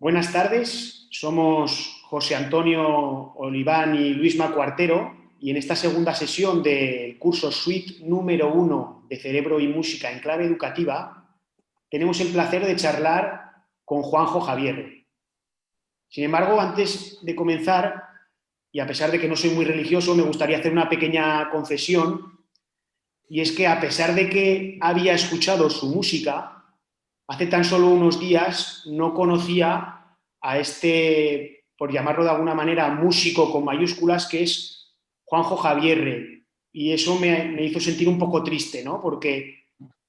Buenas tardes, somos José Antonio Oliván y Luisma Cuartero y en esta segunda sesión del curso Suite número 1 de Cerebro y Música en Clave Educativa tenemos el placer de charlar con Juanjo Javier. Sin embargo, antes de comenzar, y a pesar de que no soy muy religioso, me gustaría hacer una pequeña confesión, y es que a pesar de que había escuchado su música, hace tan solo unos días no conocía a este, por llamarlo de alguna manera, músico con mayúsculas, que es Juanjo Javier. Y eso me hizo sentir un poco triste, ¿no? Porque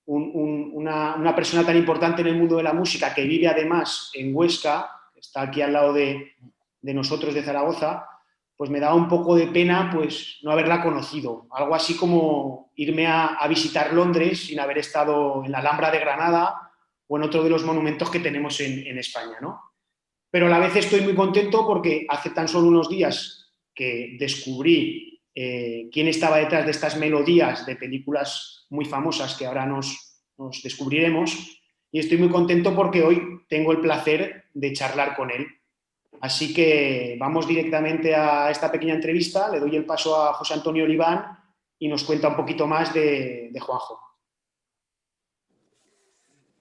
una persona tan importante en el mundo de la música, que vive además en Huesca, que está aquí al lado de nosotros, de Zaragoza, pues me daba un poco de pena pues no haberla conocido. Algo así como irme a visitar Londres sin haber estado en la Alhambra de Granada o en otro de los monumentos que tenemos en España, ¿no? Pero a la vez estoy muy contento porque hace tan solo unos días que descubrí quién estaba detrás de estas melodías de películas muy famosas que ahora nos descubriremos, y estoy muy contento porque hoy tengo el placer de charlar con él. Así que vamos directamente a esta pequeña entrevista. Le doy el paso a José Antonio Oliván y nos cuenta un poquito más de Juanjo.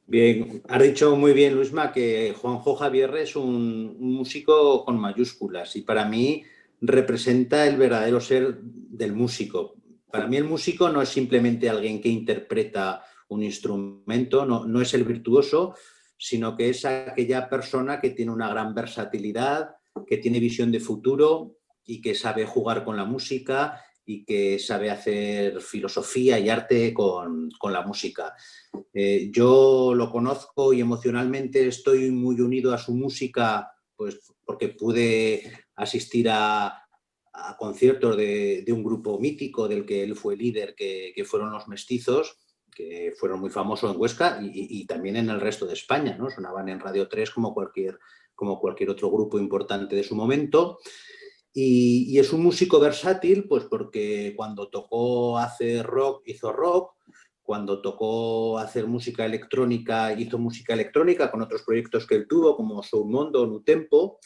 Bien, has dicho muy bien, Luisma, que Juanjo Javier es un músico con mayúsculas y para mí representa el verdadero ser del músico. Para mí el músico no es simplemente alguien que interpreta un instrumento, no es el virtuoso, sino que es aquella persona que tiene una gran versatilidad, que tiene visión de futuro y que sabe jugar con la música y que sabe hacer filosofía y arte con la música. Yo lo conozco y emocionalmente estoy muy unido a su música, pues porque pude asistir a conciertos de un grupo mítico del que él fue líder, que fueron Los Mestizos, que fueron muy famosos en Huesca y también en el resto de España, ¿no? Sonaban en Radio 3 como cualquier otro grupo importante de su momento. Y es un músico versátil, pues porque cuando tocó hacer rock, hizo rock. Cuando tocó hacer música electrónica, hizo música electrónica con otros proyectos que él tuvo, como Soul Mondo, Nutempo,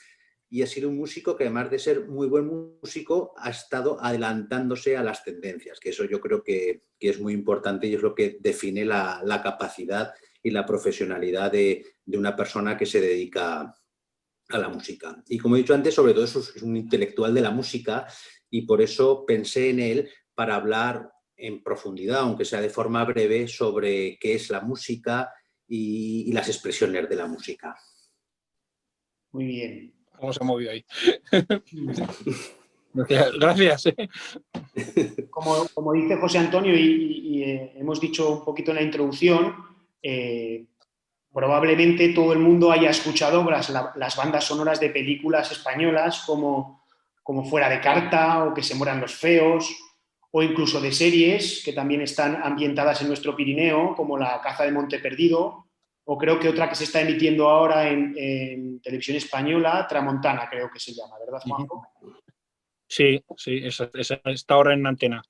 y ha sido un músico que, además de ser muy buen músico, ha estado adelantándose a las tendencias, que eso yo creo que es muy importante y es lo que define la capacidad y la profesionalidad de una persona que se dedica a la música. Y como he dicho antes, sobre todo es un intelectual de la música y por eso pensé en él para hablar en profundidad, aunque sea de forma breve, sobre qué es la música y las expresiones de la música. Muy bien. ¿Cómo se ha movido ahí? Gracias. Como dice José Antonio y hemos dicho un poquito en la introducción, probablemente todo el mundo haya escuchado las bandas sonoras de películas españolas como Fuera de Carta o Que se mueran los feos, o incluso de series que también están ambientadas en nuestro Pirineo, como La caza de Monte Perdido, o creo que otra que se está emitiendo ahora en televisión española, Tramontana, creo que se llama, ¿verdad, Juanjo? Sí, esa está ahora en antena.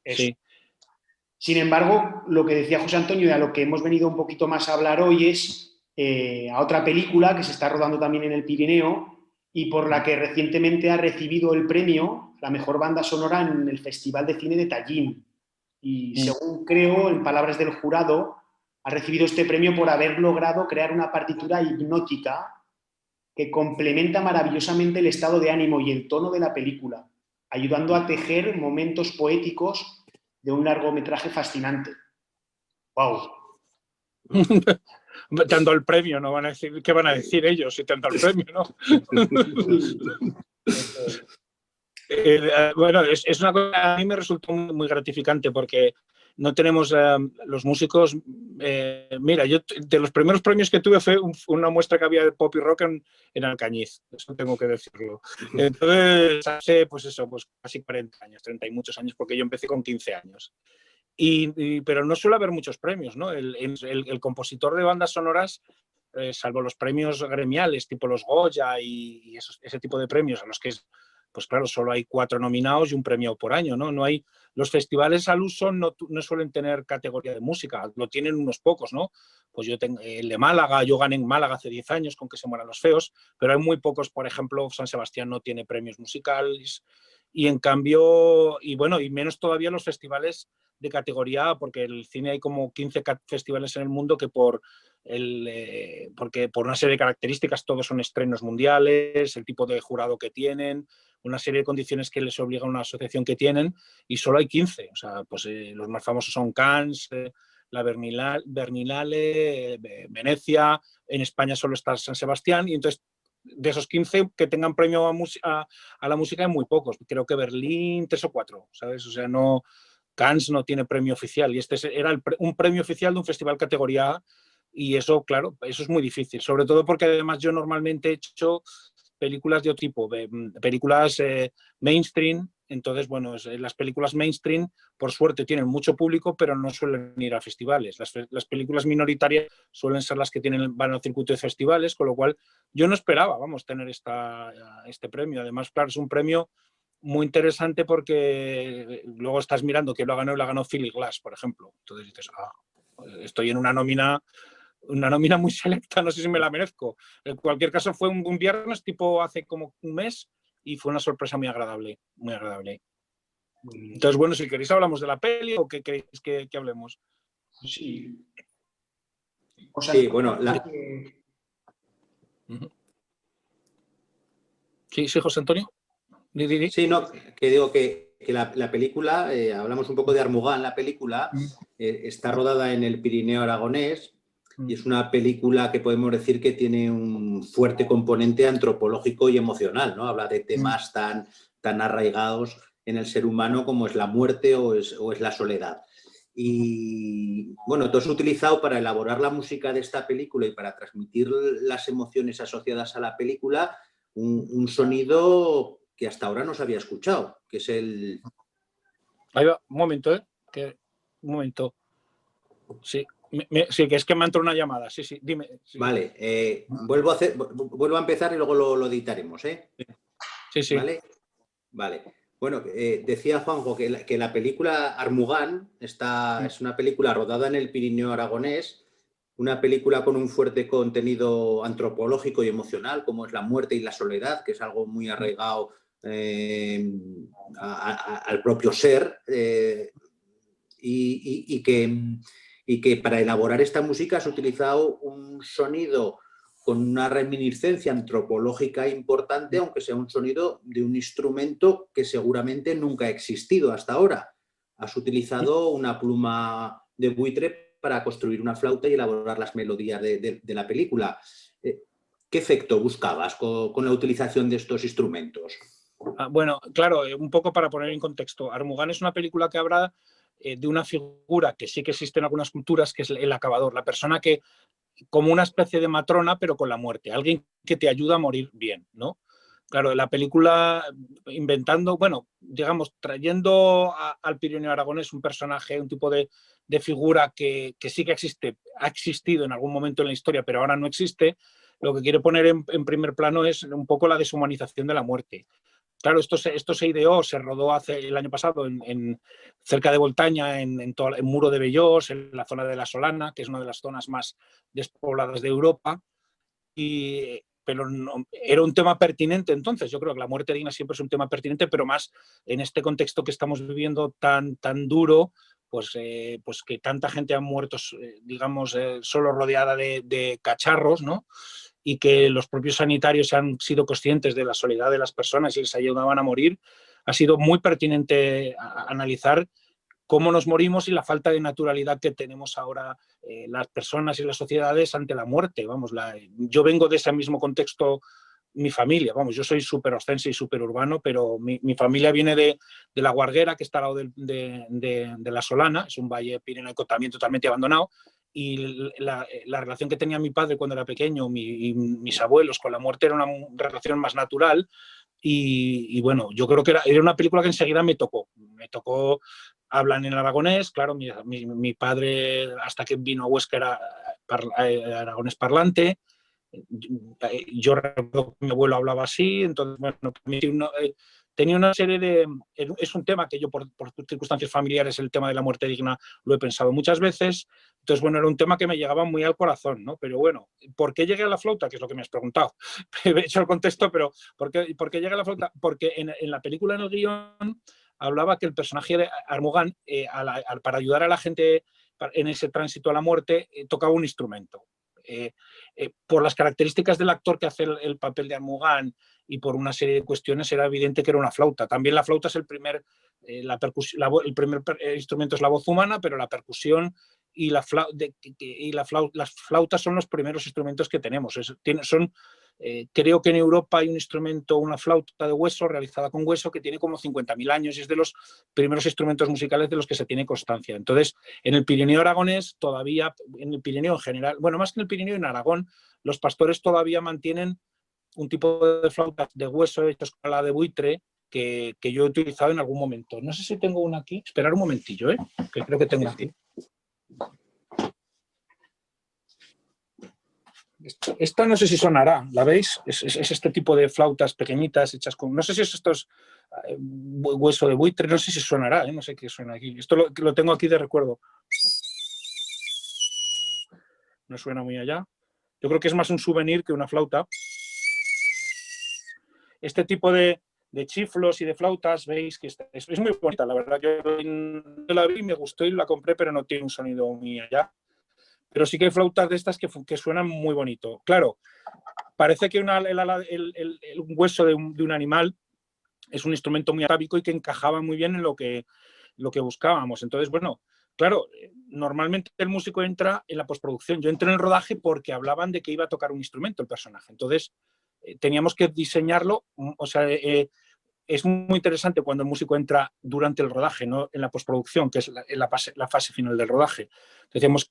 Eso. Sí. Sin embargo, lo que decía José Antonio y a lo que hemos venido un poquito más a hablar hoy es a otra película que se está rodando también en el Pirineo y por la que recientemente ha recibido el premio, la mejor banda sonora en el Festival de Cine de Tallín. Y según creo, en palabras del jurado, ha recibido este premio por haber logrado crear una partitura hipnótica que complementa maravillosamente el estado de ánimo y el tono de la película, ayudando a tejer momentos poéticos de un largometraje fascinante. ¡Wow! Dando el premio, ¿no? Van a decir, ¿qué van a decir ellos si te han dado el premio, no? Bueno, es una cosa que a mí me resultó muy gratificante porque no tenemos los músicos. Mira, yo de los primeros premios que tuve fue una muestra que había de pop y rock en Alcañiz, eso tengo que decirlo. Entonces, hace pues casi 40 años, 30 y muchos años, porque yo empecé con 15 años. Pero no suele haber muchos premios, ¿no? El compositor de bandas sonoras, salvo los premios gremiales, tipo los Goya y ese tipo de premios a los que pues claro, solo hay 4 nominados y un premio por año, ¿no? No hay, los festivales al uso no suelen tener categoría de música, lo tienen unos pocos, ¿no? Pues yo tengo el de Málaga, yo gané en Málaga hace 10 años con Que se mueran los feos, pero hay muy pocos, por ejemplo, San Sebastián no tiene premios musicales y en cambio, y bueno, y menos todavía los festivales de categoría A, porque el cine hay como 15 festivales en el mundo que porque por una serie de características todos son estrenos mundiales, el tipo de jurado que tienen, una serie de condiciones que les obliga a una asociación que tienen, y solo hay 15. O sea, pues los más famosos son Cannes, la Berlinale, Venecia, en España solo está San Sebastián, y entonces de esos 15 que tengan premio a la música hay muy pocos. Creo que Berlín, 3 o 4, ¿sabes? O sea, no, Cannes no tiene premio oficial, y este era un premio oficial de un festival categoría A, y eso, claro, eso es muy difícil, sobre todo porque además yo normalmente he hecho películas de otro tipo, películas mainstream. Entonces, bueno, las películas mainstream, por suerte, tienen mucho público, pero no suelen ir a festivales. Las películas minoritarias suelen ser las que van al circuito de festivales, con lo cual yo no esperaba, vamos, tener este premio. Además, claro, es un premio muy interesante porque luego estás mirando que lo ha ganado Philip Glass, por ejemplo. Entonces dices, estoy en una nómina muy selecta, no sé si me la merezco. En cualquier caso, fue un viernes, tipo hace como un mes, y fue una sorpresa muy agradable, muy agradable. Entonces, bueno, si queréis hablamos de la peli o qué queréis que hablemos. Sí. O sea, sí, bueno, Sí, José Antonio. Sí, no, que digo que la película, hablamos un poco de Armugán, la película está rodada en el Pirineo aragonés y es una película que podemos decir que tiene un fuerte componente antropológico y emocional, ¿no? Habla de temas tan arraigados en el ser humano como es la muerte o es la soledad. Y bueno, tú has utilizado para elaborar la música de esta película y para transmitir las emociones asociadas a la película un sonido que hasta ahora no se había escuchado, que es el... Ahí va, un momento, un momento. Sí, sí, que es que me ha entrado una llamada. Sí, dime. Sí. Vale, vuelvo a empezar y luego lo editaremos, ¿eh? Sí. Vale. Bueno, decía Juanjo que la película Armugán es una película rodada en el Pirineo aragonés, una película con un fuerte contenido antropológico y emocional, como es la muerte y la soledad, que es algo muy arraigado al propio ser, y que para elaborar esta música has utilizado un sonido con una reminiscencia antropológica importante, aunque sea un sonido de un instrumento que seguramente nunca ha existido hasta ahora. Has utilizado una pluma de buitre para construir una flauta y elaborar las melodías de la película. ¿Qué efecto buscabas con la utilización de estos instrumentos? Bueno, claro, un poco para poner en contexto. Armugán es una película que habla de una figura que sí que existe en algunas culturas, que es el acabador, la persona que, como una especie de matrona, pero con la muerte, alguien que te ayuda a morir bien, ¿no? Claro, la película inventando, bueno, digamos, trayendo al Pirineo aragonés un personaje, un tipo de figura que sí que ha existido en algún momento en la historia, pero ahora no existe, lo que quiere poner en primer plano es un poco la deshumanización de la muerte. Claro, esto se ideó, se rodó el año pasado cerca de Voltaña, en Muro de Vellós, en la zona de la Solana, que es una de las zonas más despobladas de Europa. Pero no, era un tema pertinente entonces. Yo creo que la muerte digna siempre es un tema pertinente, pero más en este contexto que estamos viviendo tan duro, pues que tanta gente ha muerto, digamos, solo rodeada de cacharros, ¿no? Y que los propios sanitarios han sido conscientes de la soledad de las personas y les ayudaban a morir, ha sido muy pertinente analizar cómo nos morimos y la falta de naturalidad que tenemos ahora las personas y las sociedades ante la muerte. Vamos, yo vengo de ese mismo contexto, mi familia, vamos, yo soy súper ostense y súper urbano, pero mi familia viene de la Guarguera, que está al lado de la Solana, es un valle pirenaico también totalmente abandonado, y la relación que tenía mi padre cuando era pequeño y mis abuelos con la muerte era una relación más natural. Y bueno, yo creo que era una película que enseguida me tocó. Hablan en aragonés, claro, mi padre hasta que vino a Huesca era aragonés parlante. Yo recuerdo que mi abuelo hablaba así, entonces, bueno, tenía una serie de... Es un tema que yo, por circunstancias familiares, el tema de la muerte digna, lo he pensado muchas veces. Entonces, bueno, era un tema que me llegaba muy al corazón, ¿no? Pero bueno, ¿por qué llegué a la flauta? Que es lo que me has preguntado. He hecho el contexto, pero ¿por qué llegué a la flauta? Porque en la película, en el guión, hablaba que el personaje de Armughan, para ayudar a la gente en ese tránsito a la muerte, tocaba un instrumento. Por las características del actor que hace el papel de Armughan y por una serie de cuestiones era evidente que era una flauta. También la flauta es el primer instrumento es la voz humana, pero la percusión y las flautas son los primeros instrumentos que tenemos. Creo que en Europa hay un instrumento, una flauta de hueso realizada con hueso que tiene como 50.000 años y es de los primeros instrumentos musicales de los que se tiene constancia. Entonces, en el Pirineo aragonés todavía, en el Pirineo en general, bueno, más que en el Pirineo, en Aragón, los pastores todavía mantienen un tipo de flautas de hueso hechos con la de buitre que yo he utilizado en algún momento. No sé si tengo una aquí. Esperar un momentillo, que creo que tengo aquí. Esta no sé si sonará, ¿la veis? Es este tipo de flautas pequeñitas hechas con... No sé si esto es hueso de buitre, no sé si sonará, no sé qué suena aquí. Esto lo tengo aquí de recuerdo. No suena muy allá. Yo creo que es más un souvenir que una flauta. Este tipo de chiflos y de flautas, veis que es muy bonita, la verdad. Yo la vi, me gustó y la compré, pero no tiene un sonido muy allá. Pero sí que hay flautas de estas que suenan muy bonito. Claro, parece que el hueso de un animal es un instrumento muy atávico y que encajaba muy bien en lo que buscábamos. Entonces, bueno, claro, normalmente el músico entra en la postproducción. Yo entré en el rodaje porque hablaban de que iba a tocar un instrumento el personaje. Entonces, teníamos que diseñarlo. O sea, es muy interesante cuando el músico entra durante el rodaje, no en la postproducción, que es la fase final del rodaje. Decíamos,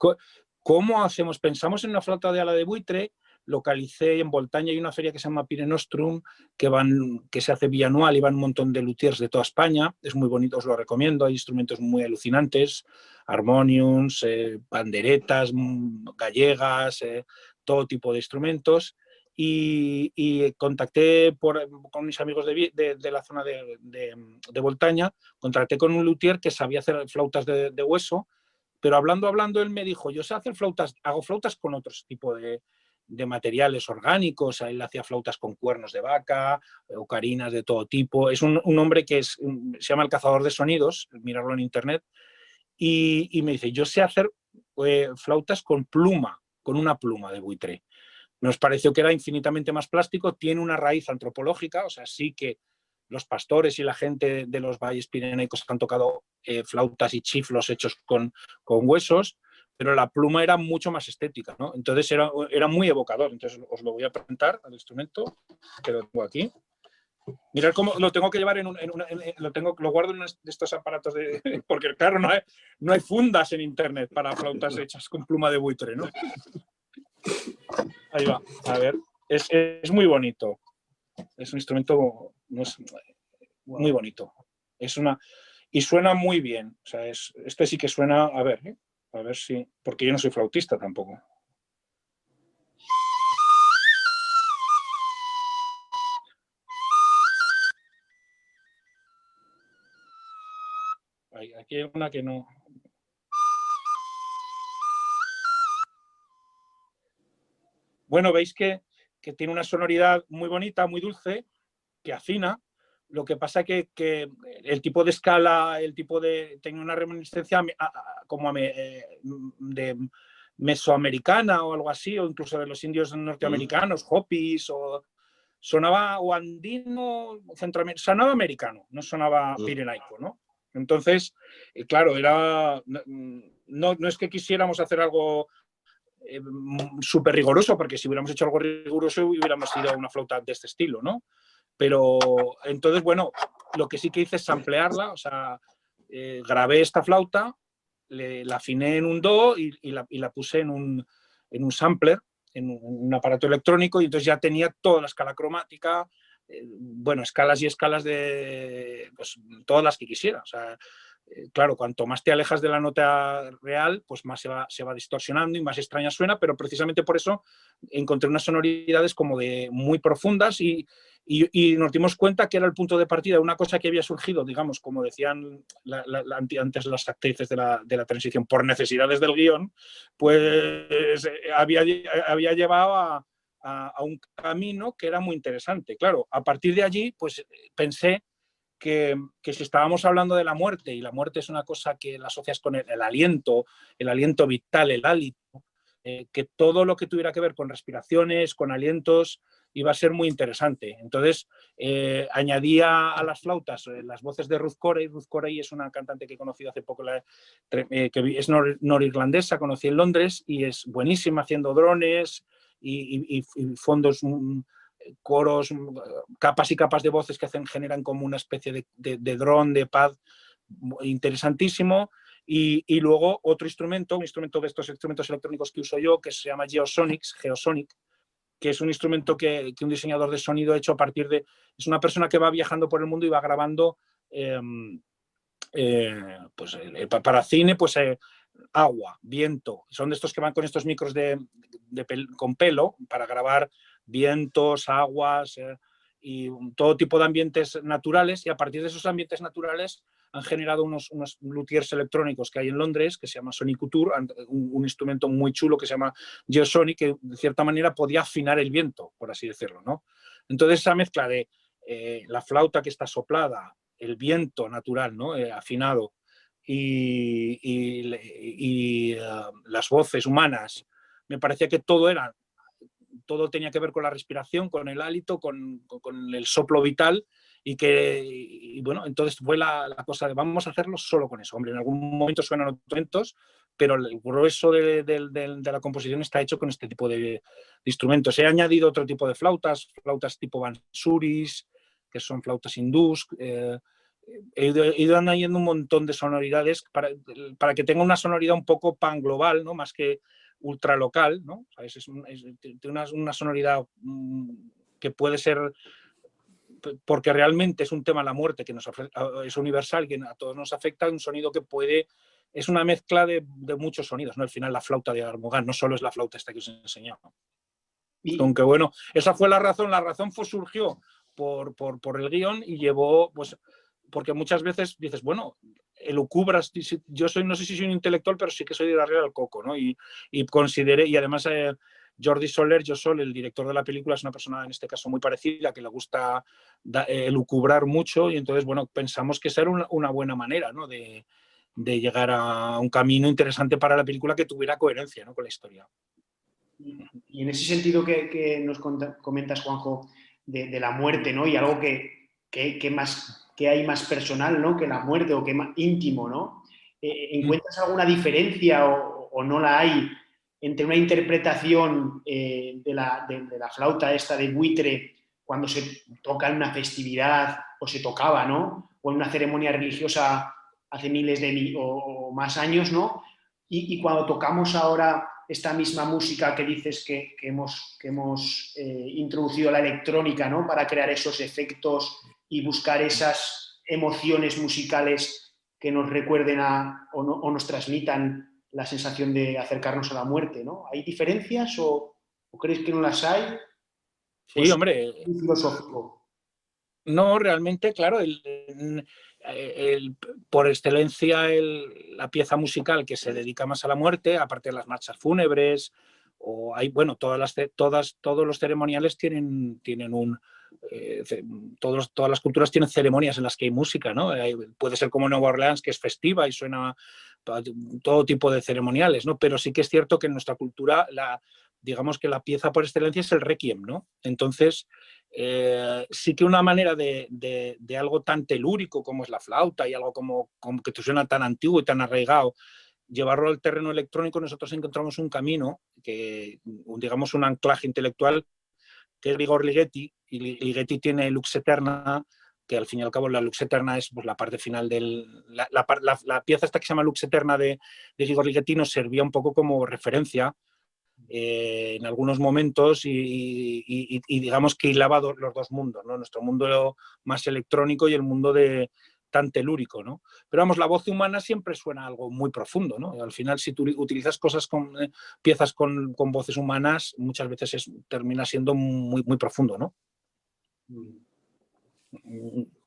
¿cómo hacemos? Pensamos en una flauta de ala de buitre. Localicé en Voltaña, hay una feria que se llama Pire Nostrum, que se hace bianual y van un montón de luthiers de toda España. Es muy bonito, os lo recomiendo. Hay instrumentos muy alucinantes, armoniums, panderetas, gallegas, todo tipo de instrumentos. Y contacté con mis amigos de la zona de Voltaña, contacté con un luthier que sabía hacer flautas de hueso, pero hablando, él me dijo, yo sé hacer flautas, hago flautas con otros tipos de materiales orgánicos. Él hacía flautas con cuernos de vaca, ocarinas de todo tipo. Es un hombre que se llama el Cazador de Sonidos, mirarlo en internet, y me dice, yo sé hacer flautas con una pluma de buitre. Nos pareció que era infinitamente más plástico, tiene una raíz antropológica, o sea, sí que los pastores y la gente de los valles pirenaicos han tocado flautas y chiflos hechos con huesos, pero la pluma era mucho más estética, ¿no? Entonces era muy evocador. Entonces os lo voy a presentar al instrumento, que lo tengo aquí. Mirad cómo lo tengo que llevar lo guardo en uno de estos aparatos porque claro, no hay fundas en internet para flautas hechas con pluma de buitre, ¿no? Ahí va, a ver, es muy bonito. Es un instrumento muy bonito. Y suena muy bien. O sea, este sí que suena, a ver si, porque yo no soy flautista tampoco. Aquí hay una que no. Bueno, veis que tiene una sonoridad muy bonita, muy dulce, que afina. Lo que pasa que el tipo de escala, tiene una reminiscencia como de mesoamericana o algo así, o incluso de los indios norteamericanos, Hopis, o sonaba o andino, sonaba americano, no sonaba pirenaico, ¿no? Entonces, claro, no es que quisiéramos hacer algo súper riguroso, porque si hubiéramos hecho algo riguroso hubiéramos ido a una flauta de este estilo, ¿no? Pero entonces, bueno, lo que sí que hice es samplearla, o sea, grabé esta flauta, la afiné en un do y la puse en un sampler, en un aparato electrónico, y entonces ya tenía toda la escala cromática, bueno, escalas y escalas de pues, todas las que quisiera. O sea, claro, cuanto más te alejas de la nota real, pues más se va distorsionando y más extraña suena, pero precisamente por eso encontré unas sonoridades como de muy profundas y Y nos dimos cuenta que era el punto de partida, una cosa que había surgido, digamos, como decían antes las actrices de la transición, por necesidades del guión, pues había llevado a un camino que era muy interesante. Claro, a partir de allí, pues pensé que si estábamos hablando de la muerte, y la muerte es una cosa que la asocias con el aliento vital, el hálito, que todo lo que tuviera que ver con respiraciones, con alientos, iba a ser muy interesante. Entonces, añadía a las flautas las voces de Ruth Corey. Ruth Corey es una cantante que he conocido hace poco, que es norirlandesa, conocí en Londres, y es buenísima haciendo drones y fondos, coros, capas y capas de voces que generan como una especie de dron, de pad interesantísimo. Y luego otro instrumento, un instrumento de estos instrumentos electrónicos que uso yo, que se llama Geosonic, que es un instrumento que un diseñador de sonido ha hecho a partir de... Es una persona que va viajando por el mundo y va grabando pues, para cine, pues agua, viento. Son de estos que van con estos micros con pelo para grabar vientos, aguas y todo tipo de ambientes naturales, y a partir de esos ambientes naturales han generado unos luthiers electrónicos que hay en Londres, que se llama Sonic Couture, un instrumento muy chulo que se llama Geosonic, que de cierta manera podía afinar el viento, por así decirlo, ¿no? Entonces esa mezcla de la flauta que está soplada, el viento natural, ¿no? Afinado, y las voces humanas, me parecía que todo tenía que ver con la respiración, con el hálito, con el soplo vital, y bueno, entonces fue la cosa de vamos a hacerlo solo con eso. Hombre, en algún momento suenan otros instrumentos, pero el grueso de la composición está hecho con este tipo de instrumentos. He añadido otro tipo de flautas tipo bansuris, que son flautas hindús. He ido añadiendo un montón de sonoridades para que tenga una sonoridad un poco pan-global, ¿no? Más que ultra local, ¿no? Tiene una sonoridad que puede ser, porque realmente es un tema, la muerte, que es universal, que a todos nos afecta, un sonido que es una mezcla de muchos sonidos, ¿no? Al final la flauta de Armugán no solo es la flauta esta que os he enseñado. Aunque bueno, esa fue la razón surgió por el guión, y llevó, pues, porque muchas veces dices, bueno, elucubras, yo no sé si soy un intelectual, pero sí que soy de darle al coco, ¿no? Y consideré, y además Jordi Soler, el director de la película, es una persona en este caso muy parecida, que le gusta elucubrar mucho, y entonces, bueno, pensamos que esa era una buena manera, ¿no? De llegar a un camino interesante para la película que tuviera coherencia, ¿no? Con la historia. Y en ese sentido que nos comentas, Juanjo, de la muerte, ¿no? Y algo que hay más personal, ¿no? Que la muerte, o que más íntimo, ¿no? ¿Encuentras alguna diferencia o no la hay entre una interpretación de la flauta esta de buitre cuando se toca en una festividad, o se tocaba, ¿no? O en una ceremonia religiosa hace miles o más años, ¿no? Y cuando tocamos ahora esta misma música que dices que hemos introducido la electrónica, ¿no? Para crear esos efectos y buscar esas emociones musicales que nos recuerden o nos transmitan la sensación de acercarnos a la muerte, ¿no? ¿Hay diferencias o crees que no las hay? Sí, hombre. Es muy filosófico. No, realmente, claro, por excelencia la pieza musical que se dedica más a la muerte, aparte de las marchas fúnebres, o hay, bueno, todos los ceremoniales tienen todas las culturas tienen ceremonias en las que hay música, ¿no? Puede ser como Nueva Orleans, que es festiva y suena todo tipo de ceremoniales, ¿no? Pero sí que es cierto que en nuestra cultura digamos que la pieza por excelencia es el requiem, ¿no? Entonces, sí que una manera de algo tan telúrico como es la flauta, y algo como que te suena tan antiguo y tan arraigado, llevarlo al terreno electrónico, nosotros encontramos un camino, digamos un anclaje intelectual, que es Grigor Ligeti, y Ligeti tiene Lux Eterna, que al fin y al cabo la Lux Eterna es, pues, la parte final la pieza esta que se llama Lux Eterna de Grigor Ligeti nos servía un poco como referencia en algunos momentos, y digamos que hilaba los dos mundos, ¿no? Nuestro mundo más electrónico y el mundo tan telúrico, ¿no? Pero vamos, la voz humana siempre suena algo muy profundo, ¿no? Al final, si tú utilizas piezas con voces humanas, muchas veces termina siendo muy, muy profundo, ¿no?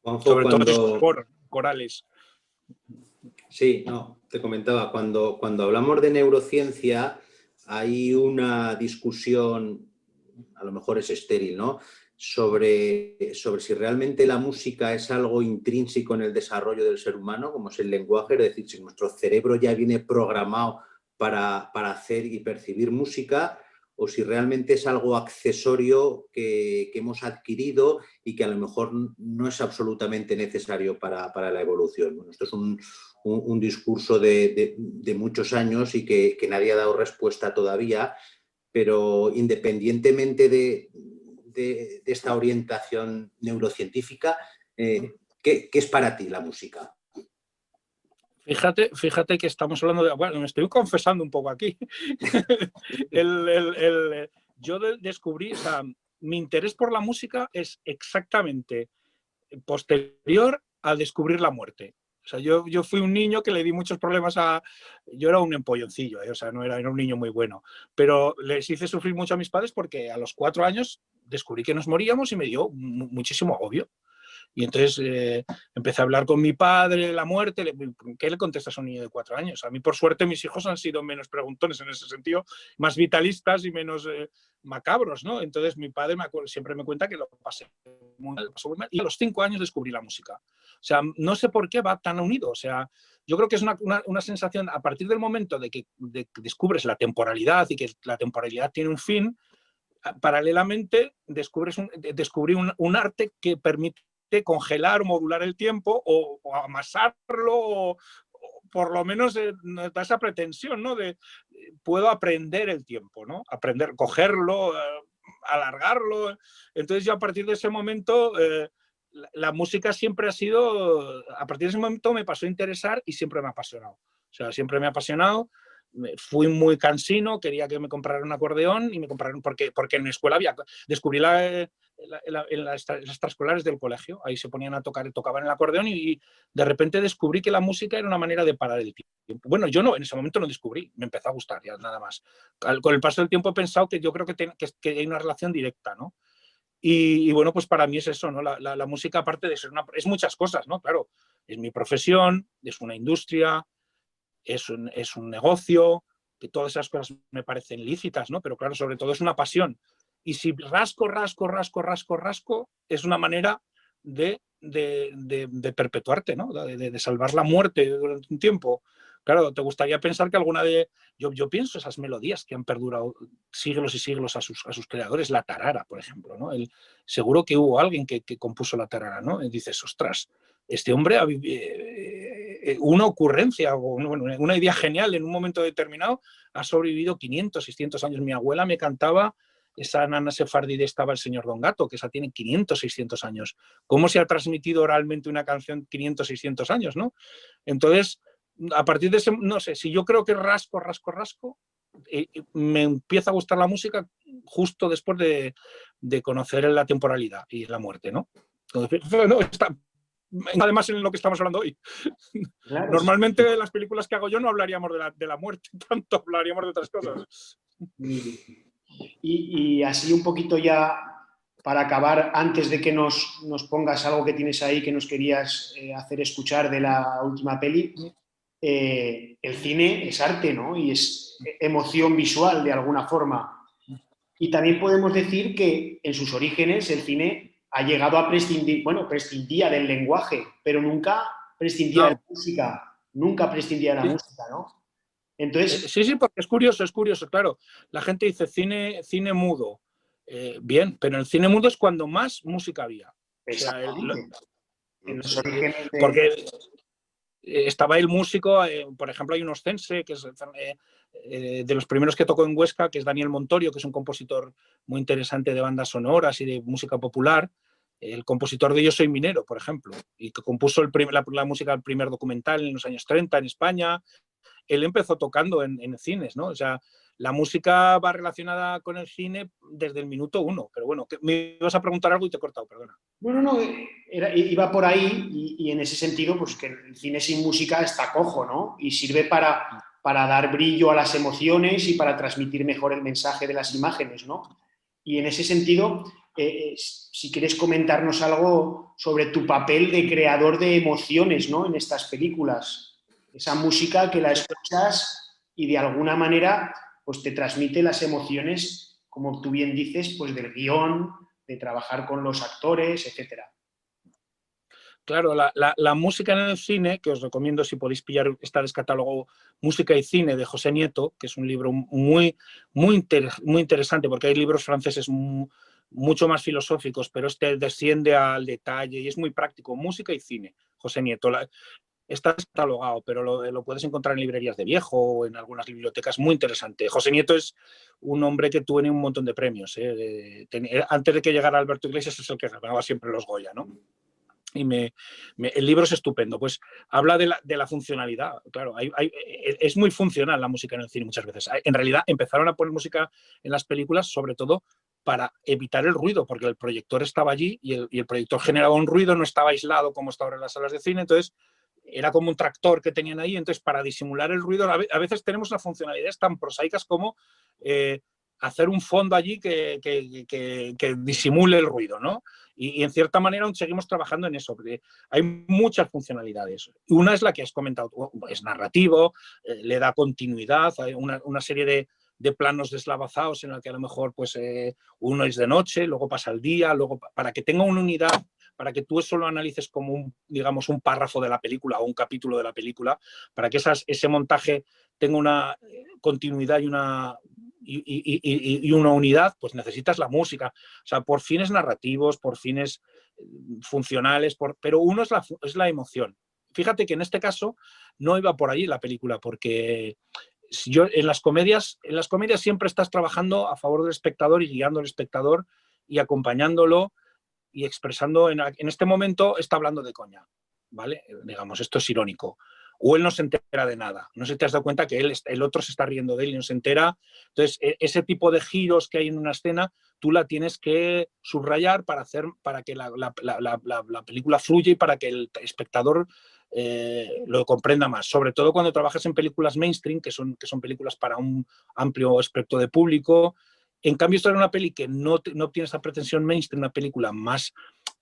Juanjo, Sobre todo esos corales. Sí, no, te comentaba, cuando hablamos de neurociencia hay una discusión, a lo mejor es estéril, ¿no?, sobre si realmente la música es algo intrínseco en el desarrollo del ser humano, como es el lenguaje, es decir, si nuestro cerebro ya viene programado para hacer y percibir música, o si realmente es algo accesorio que hemos adquirido y que a lo mejor no es absolutamente necesario para la evolución. Bueno, esto es un discurso de muchos años y que nadie ha dado respuesta todavía, pero independientemente de esta orientación neurocientífica, ¿qué es para ti la música? Fíjate que estamos hablando de... Bueno, me estoy confesando un poco aquí. Yo descubrí, o sea, mi interés por la música es exactamente posterior a descubrir la muerte. O sea, yo fui un niño que le di muchos problemas a... Yo era un empolloncillo, o sea, no era un niño muy bueno. Pero les hice sufrir mucho a mis padres porque a los 4 años descubrí que nos moríamos y me dio muchísimo agobio. Y entonces empecé a hablar con mi padre de la muerte. ¿Qué le contestas a un niño de 4 años? A mí, por suerte, mis hijos han sido menos preguntones en ese sentido, más vitalistas y menos macabros, ¿no? Entonces mi padre siempre me cuenta que lo pasé muy mal. Y a los 5 años descubrí la música. O sea, no sé por qué va tan unido. O sea, yo creo que es una sensación, a partir del momento de que descubres la temporalidad y que la temporalidad tiene un fin, paralelamente descubrí un arte que permite congelar o modular el tiempo o amasarlo o por lo menos da esa pretensión, ¿no? De puedo aprender el tiempo, ¿no? Aprender, cogerlo, alargarlo. Entonces yo a partir de ese momento la música siempre ha sido, a partir de ese momento me pasó a interesar y siempre me ha apasionado. O sea, siempre me ha apasionado. Fui muy cansino, quería que me compraran un acordeón y me compraron porque en mi escuela descubrí en las extraescolares del colegio, ahí se ponían a tocar, tocaban el acordeón y de repente descubrí que la música era una manera de parar el tiempo. Bueno, yo no, en ese momento no descubrí, me empezó a gustar ya nada más. Con el paso del tiempo he pensado que yo creo que hay una relación directa, ¿no? Y bueno, pues para mí es eso, ¿no? La música, aparte de ser es muchas cosas, ¿no? Claro, es mi profesión, es una industria, es un negocio, que todas esas cosas me parecen lícitas, ¿no? Pero claro, sobre todo es una pasión. Y si rasco, es una manera de perpetuarte, ¿no? De salvar la muerte durante un tiempo. Claro, te gustaría pensar que alguna de... Yo pienso esas melodías que han perdurado siglos y siglos a sus creadores, la tarara, por ejemplo, ¿no? Seguro que hubo alguien que compuso la tarara, ¿no? Y dices, ostras, este hombre una ocurrencia o una idea genial en un momento determinado ha sobrevivido 500, 600 años. Mi abuela me cantaba esa nana sefardí de Estaba el señor Don Gato, que esa tiene 500, 600 años. ¿Cómo se ha transmitido oralmente una canción 500, 600 años, no? Entonces, a partir de ese, no sé, si yo creo que rasco, me empieza a gustar la música justo después de conocer la temporalidad y la muerte, ¿no? Entonces, no, además en lo que estamos hablando hoy. Claro, normalmente en las películas que hago yo no hablaríamos de la muerte tanto, hablaríamos de otras cosas. Y así un poquito ya para acabar, antes de que nos pongas algo que tienes ahí que nos querías hacer escuchar de la última peli, el cine es arte, ¿no? Y es emoción visual de alguna forma. Y también podemos decir que en sus orígenes el cine ha llegado a prescindir, bueno, prescindía del lenguaje, pero nunca prescindía de la música, nunca prescindía de la música, ¿no? Entonces... Sí, porque es curioso, claro. La gente dice cine mudo. Bien, pero el cine mudo es cuando más música había. Exactamente. En los orígenes de... Porque estaba el músico, por ejemplo, hay un oscense que es de los primeros que tocó en Huesca, que es Daniel Montorio, que es un compositor muy interesante de bandas sonoras y de música popular. El compositor de Yo soy minero, por ejemplo, y que compuso la música del primer documental en los años 30 en España. Él empezó tocando en cines, ¿no? O sea, la música va relacionada con el cine desde el minuto 1. Pero bueno, me ibas a preguntar algo y te he cortado, perdona. No, iba por ahí y en ese sentido, pues que el cine sin música está cojo, ¿no? Y sirve para dar brillo a las emociones y para transmitir mejor el mensaje de las imágenes, ¿no? Y en ese sentido, si quieres comentarnos algo sobre tu papel de creador de emociones, ¿no?, en estas películas. Esa música que la escuchas y de alguna manera pues, te transmite las emociones, como tú bien dices, pues, del guión, de trabajar con los actores, etcétera. Claro, la música en el cine, que os recomiendo si podéis pillar, está el catálogo Música y Cine de José Nieto, que es un libro muy interesante, porque hay libros franceses mucho más filosóficos, pero este desciende al detalle y es muy práctico. Música y Cine, José Nieto. Está catalogado, pero lo puedes encontrar en librerías de viejo o en algunas bibliotecas. Muy interesante. José Nieto es un hombre que tiene un montón de premios. Antes de que llegara Alberto Iglesias es el que ganaba siempre los Goya, ¿no? Y el libro es estupendo, pues habla de la funcionalidad. Claro, es muy funcional la música en el cine muchas veces. En realidad empezaron a poner música en las películas sobre todo para evitar el ruido, porque el proyector estaba allí y el proyector generaba un ruido, no estaba aislado como está ahora en las salas de cine, entonces era como un tractor que tenían ahí, entonces para disimular el ruido, a veces tenemos unas funcionalidades tan prosaicas como hacer un fondo allí que disimule el ruido, ¿no? Y en cierta manera aún seguimos trabajando en eso, porque hay muchas funcionalidades. Una es la que has comentado, es narrativo, le da continuidad, hay una serie de planos deslavazados en el que a lo mejor pues, uno es de noche, luego pasa el día, luego para que tenga una unidad, para que tú eso lo analices como digamos, un párrafo de la película o un capítulo de la película, para que ese montaje tenga una continuidad y una unidad, pues necesitas la música. O sea, por fines narrativos, por fines funcionales, pero uno es la emoción. Fíjate que en este caso no iba por allí la película, porque en las comedias siempre estás trabajando a favor del espectador y guiando al espectador y acompañándolo y expresando, en este momento está hablando de coña, ¿vale? Digamos, esto es irónico. O él no se entera de nada. No sé si te has dado cuenta que el otro se está riendo de él y no se entera. Entonces, ese tipo de giros que hay en una escena, tú la tienes que subrayar para que la película fluya y para que el espectador lo comprenda más. Sobre todo cuando trabajas en películas mainstream, que son películas para un amplio espectro de público. En cambio, esto era una peli que no tiene esa pretensión mainstream, una película más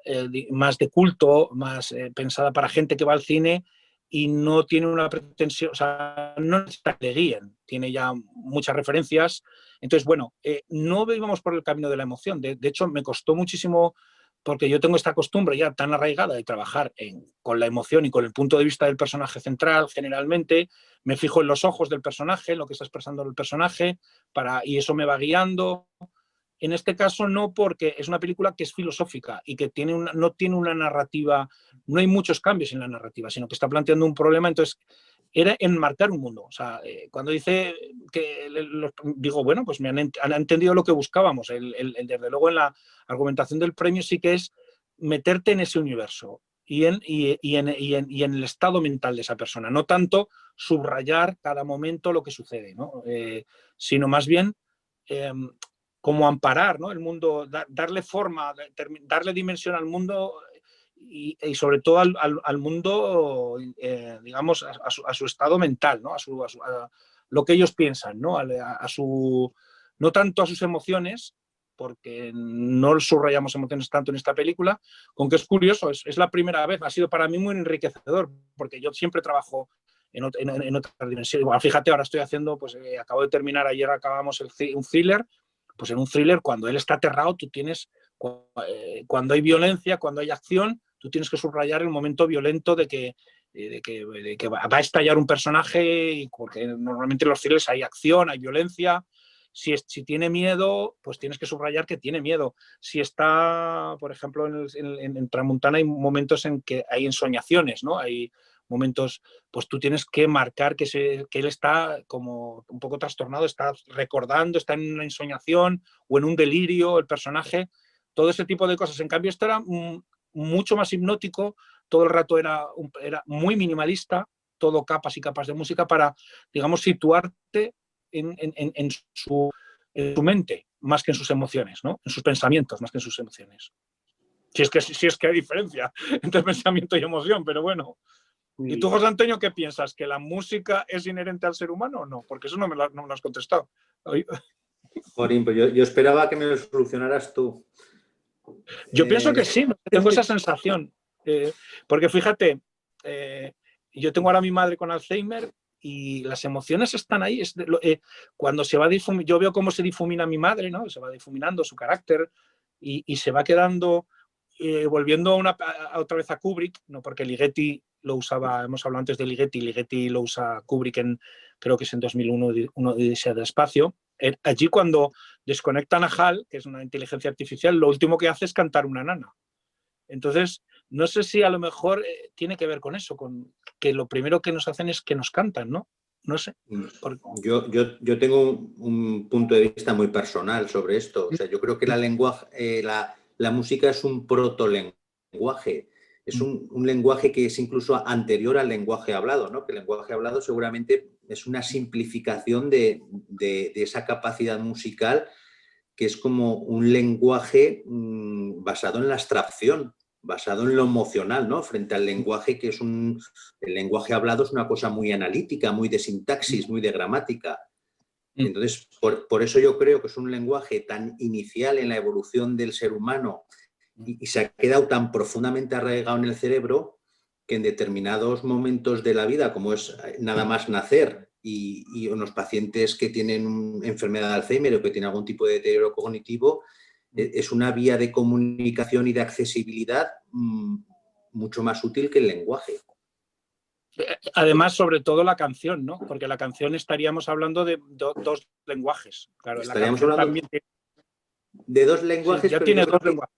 de culto, más pensada para gente que va al cine y no tiene una pretensión, o sea, no necesita que le guíen, tiene ya muchas referencias. Entonces, bueno, no íbamos por el camino de la emoción. De hecho, me costó muchísimo, porque yo tengo esta costumbre ya tan arraigada de trabajar con la emoción y con el punto de vista del personaje central, generalmente. Me fijo en los ojos del personaje, en lo que está expresando el personaje, y eso me va guiando. En este caso no, porque es una película que es filosófica y que no tiene una narrativa, no hay muchos cambios en la narrativa, sino que está planteando un problema. Entonces, era enmarcar un mundo. O sea, cuando dice que digo, bueno, pues han entendido lo que buscábamos. Desde luego en la argumentación del premio sí que es meterte en ese universo y en el estado mental de esa persona. No tanto subrayar cada momento lo que sucede, ¿no? Sino más bien como amparar, ¿no?, el mundo, darle forma, darle dimensión al mundo y sobre todo al mundo, digamos, a su estado mental, ¿no?, a lo que ellos piensan, ¿no?, no tanto a sus emociones, porque no subrayamos emociones tanto en esta película, con que es curioso, es la primera vez, ha sido para mí muy enriquecedor, porque yo siempre trabajo en otra dimensión. Igual, fíjate, ahora estoy haciendo, pues acabo de terminar, ayer acabamos un thriller. Pues en un thriller, cuando él está aterrado, tú tienes, cuando hay violencia, cuando hay acción, tú tienes que subrayar el momento violento de que va a estallar un personaje, porque normalmente en los thrillers hay acción, hay violencia. Si tiene miedo, pues tienes que subrayar que tiene miedo. Si está, por ejemplo, en Tramuntana hay momentos en que hay ensoñaciones, ¿no? Hay momentos, pues tú tienes que marcar que él está como un poco trastornado, está recordando, está en una ensoñación o en un delirio, el personaje, todo ese tipo de cosas. En cambio, esto era mucho más hipnótico, todo el rato era muy minimalista, todo capas y capas de música para, digamos, situarte en su mente, más que en sus emociones, ¿no? En sus pensamientos, más que en sus emociones. Si es que hay diferencia entre pensamiento y emoción, pero bueno. ¿Y tú, José Antonio, qué piensas? ¿Que la música es inherente al ser humano o no? Porque eso no me lo has contestado. Jorín, pues yo esperaba que me lo solucionaras tú. Yo pienso que sí, tengo esa sensación. Porque fíjate, yo tengo ahora a mi madre con Alzheimer y las emociones están ahí. Cuando se va yo veo cómo se difumina mi madre, ¿no? Se va difuminando su carácter y se va quedando, volviendo otra vez a Kubrick, ¿no? Porque Ligeti lo usaba, hemos hablado antes de Ligeti lo usa Kubrick creo que es en 2001, Odisea del espacio. Allí cuando desconectan a HAL, que es una inteligencia artificial, lo último que hace es cantar una nana. Entonces, no sé si a lo mejor tiene que ver con eso, con que lo primero que nos hacen es que nos cantan, ¿no? No sé. Yo tengo un punto de vista muy personal sobre esto. O sea, yo creo que la música es un protolenguaje. Es un lenguaje que es incluso anterior al lenguaje hablado, ¿no? Que el lenguaje hablado seguramente es una simplificación de esa capacidad musical, que es como un lenguaje basado en la abstracción, basado en lo emocional, ¿no? Frente al lenguaje que el lenguaje hablado es una cosa muy analítica, muy de sintaxis, muy de gramática. Entonces, por eso yo creo que es un lenguaje tan inicial en la evolución del ser humano y se ha quedado tan profundamente arraigado en el cerebro que en determinados momentos de la vida, como es nada más nacer, y unos pacientes que tienen enfermedad de Alzheimer o que tienen algún tipo de deterioro cognitivo, es una vía de comunicación y de accesibilidad mucho más útil que el lenguaje. Además, sobre todo la canción, ¿no? Porque la canción estaríamos hablando de dos lenguajes. Claro, estaríamos hablando también de dos lenguajes, ya pero tiene dos lenguajes.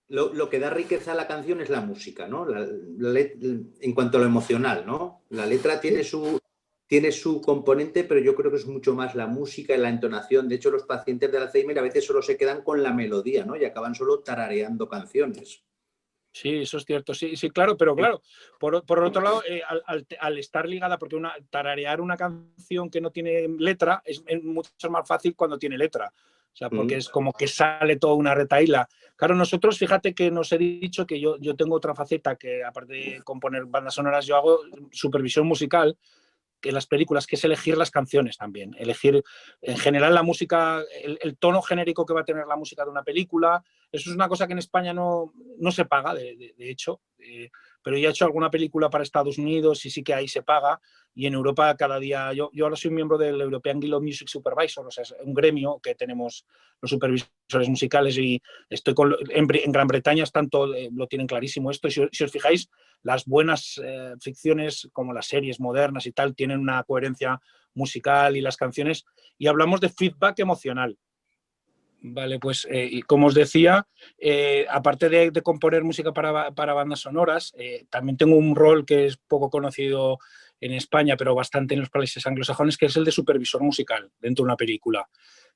Lo que da riqueza a la canción es la música, ¿no? En cuanto a lo emocional, ¿no? La letra tiene su componente, pero yo creo que es mucho más la música y la entonación. De hecho, los pacientes de Alzheimer a veces solo se quedan con la melodía, ¿no? Y acaban solo tarareando canciones. Sí, eso es cierto, sí, claro, pero claro, por otro lado, al estar ligada, porque tararear una canción que no tiene letra es mucho más fácil cuando tiene letra, o sea, porque es como que sale toda una retahíla. Claro, nosotros, fíjate que nos he dicho que yo tengo otra faceta, que aparte de componer bandas sonoras, yo hago supervisión musical en las películas, que es elegir las canciones también, elegir en general la música, el tono genérico que va a tener la música de una película. Eso es una cosa que en España no se paga, de hecho, pero ya he hecho alguna película para Estados Unidos y sí que ahí se paga, y en Europa cada día, yo ahora soy miembro del European Guild of Music Supervisors, o sea, es un gremio que tenemos los supervisores musicales, y estoy en Gran Bretaña están lo tienen clarísimo esto, y si os fijáis, las buenas ficciones como las series modernas y tal tienen una coherencia musical, y las canciones, y hablamos de feedback emocional. Vale, pues y como os decía, aparte de componer música para bandas sonoras, también tengo un rol que es poco conocido en España, pero bastante en los países anglosajones, que es el de supervisor musical dentro de una película.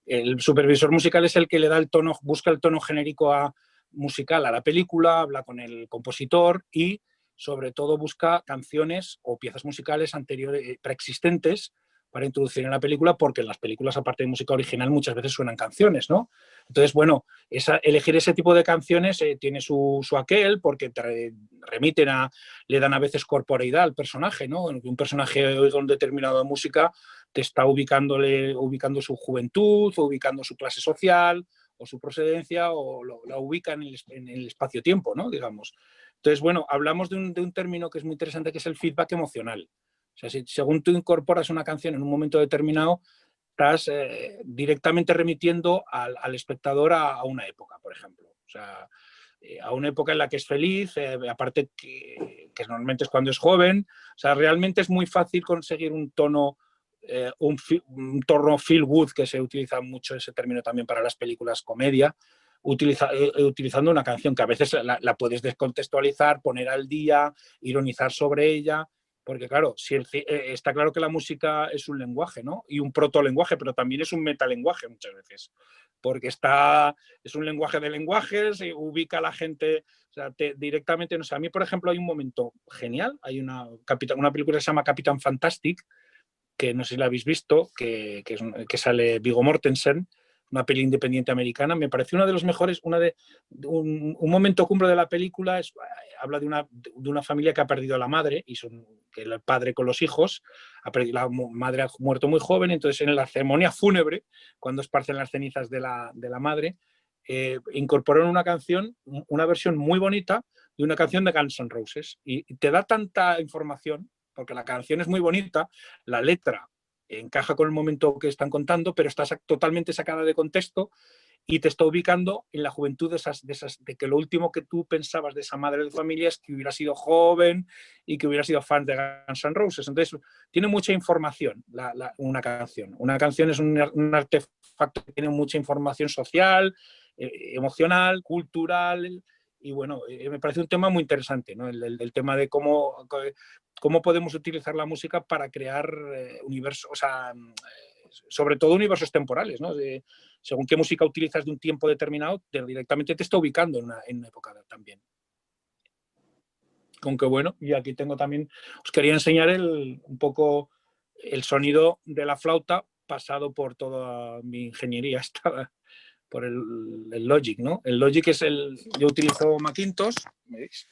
El supervisor musical es el que le da el tono, busca el tono genérico musical a la película, habla con el compositor y sobre todo busca canciones o piezas musicales anteriores, preexistentes, para introducir en la película, porque en las películas, aparte de música original, muchas veces suenan canciones, ¿no? Entonces, bueno, elegir ese tipo de canciones tiene su aquel, porque te remiten le dan a veces corporeidad al personaje, ¿no? Un personaje oiga un determinado de música, te está ubicando su juventud, o ubicando su clase social, o su procedencia, o la ubica en el espacio-tiempo, ¿no? Digamos. Entonces, bueno, hablamos de un término que es muy interesante, que es el feedback emocional. O sea, si según tú incorporas una canción en un momento determinado, estás directamente remitiendo al espectador a una época, por ejemplo. O sea, a una época en la que es feliz, aparte que normalmente es cuando es joven. O sea, realmente es muy fácil conseguir un tono, un tono feel good, que se utiliza mucho ese término también para las películas comedia, utilizando una canción que a veces la puedes descontextualizar, poner al día, ironizar sobre ella. Porque claro, está claro que la música es un lenguaje, ¿no? Y un protolenguaje, pero también es un metalenguaje muchas veces. Porque es un lenguaje de lenguajes, y ubica a la gente, o sea, directamente, no sé. A mí, por ejemplo, hay un momento genial, hay una película que se llama Capitán Fantastic, que no sé si la habéis visto, que sale Viggo Mortensen, una peli independiente americana. Me pareció una de los mejores, un momento cumbre de la película. Habla de una familia que ha perdido a la madre, y que el padre con los hijos, la madre ha muerto muy joven. Entonces, en la ceremonia fúnebre, cuando esparcen las cenizas de la madre, incorporaron una canción, una versión muy bonita de una canción de Guns N' Roses. Y te da tanta información, porque la canción es muy bonita, la letra encaja con el momento que están contando, pero está totalmente sacada de contexto y te está ubicando en la juventud de que lo último que tú pensabas de esa madre de familia es que hubiera sido joven y que hubiera sido fan de Guns N' Roses. Entonces, tiene mucha información una canción. Una canción es un artefacto que tiene mucha información social, emocional, cultural, y bueno, me parece un tema muy interesante, ¿no? El tema de cómo podemos utilizar la música para crear universos, o sea, sobre todo universos temporales, ¿no? Según qué música utilizas de un tiempo determinado, directamente te está ubicando en una época también. Aunque bueno, y aquí tengo también, os quería enseñar un poco el sonido de la flauta pasado por toda mi ingeniería, por el Logic, ¿no? El Logic es yo utilizo Macintosh, ¿veis?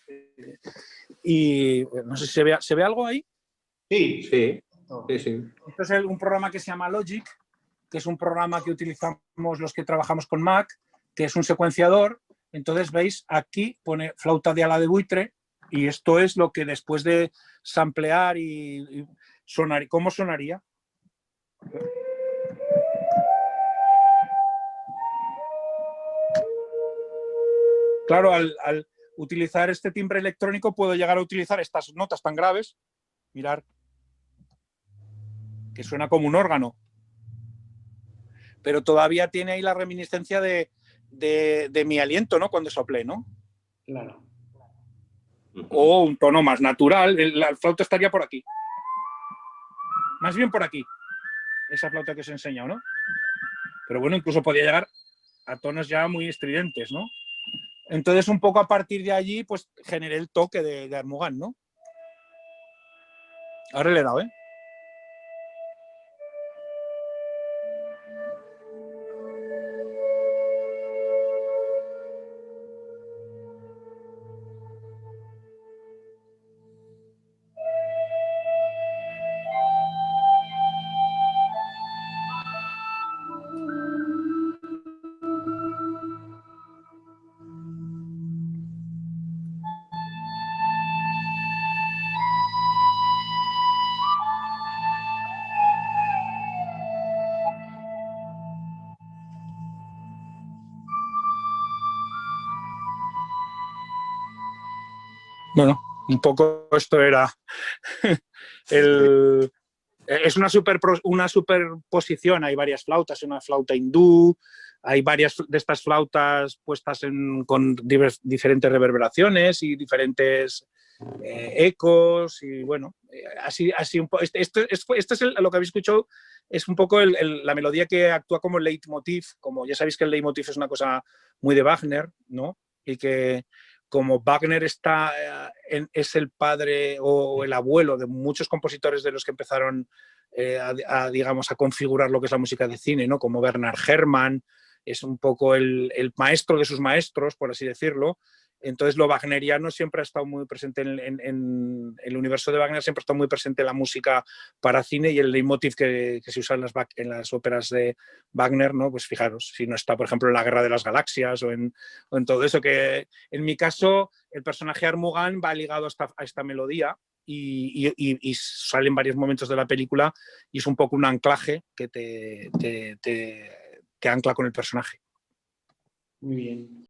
Y no sé si se ve algo ahí. Sí, sí, sí, sí. Esto es un programa que se llama Logic, que es un programa que utilizamos los que trabajamos con Mac, que es un secuenciador. Entonces, veis, aquí pone flauta de ala de buitre y esto es lo que después de samplear y sonar, ¿cómo sonaría? Claro, al utilizar este timbre electrónico puedo llegar a utilizar estas notas tan graves. Mirar, que suena como un órgano. Pero todavía tiene ahí la reminiscencia de mi aliento, ¿no? Cuando soplé, ¿no? Claro. O un tono más natural. La flauta estaría por aquí. Más bien por aquí. Esa flauta que os he enseñado, ¿no? Pero bueno, incluso podía llegar a tonos ya muy estridentes, ¿no? Entonces, un poco a partir de allí, pues generé el toque de Armugán, ¿no? Ahora le he dado, ¿eh? Bueno, un poco esto era es una superposición, hay varias flautas, una flauta hindú, hay varias de estas flautas puestas con diferentes reverberaciones y diferentes ecos y bueno, así un poco. Esto es lo que habéis escuchado, es un poco la melodía que actúa como leitmotiv, como ya sabéis que el leitmotiv es una cosa muy de Wagner, ¿no? Y que como Wagner es el padre o el abuelo de muchos compositores de los que empezaron digamos, a configurar lo que es la música de cine, ¿no? Como Bernard Herrmann, es un poco el maestro de sus maestros, por así decirlo. Entonces, lo wagneriano siempre ha estado muy presente en el universo de Wagner, siempre ha estado muy presente en la música para cine y el leitmotiv que se usa en las óperas de Wagner, ¿no? Pues fijaros, si no está, por ejemplo, en La Guerra de las Galaxias o en todo eso, que en mi caso el personaje Armugán va ligado a esta melodía y sale en varios momentos de la película y es un poco un anclaje que te ancla con el personaje. Muy bien.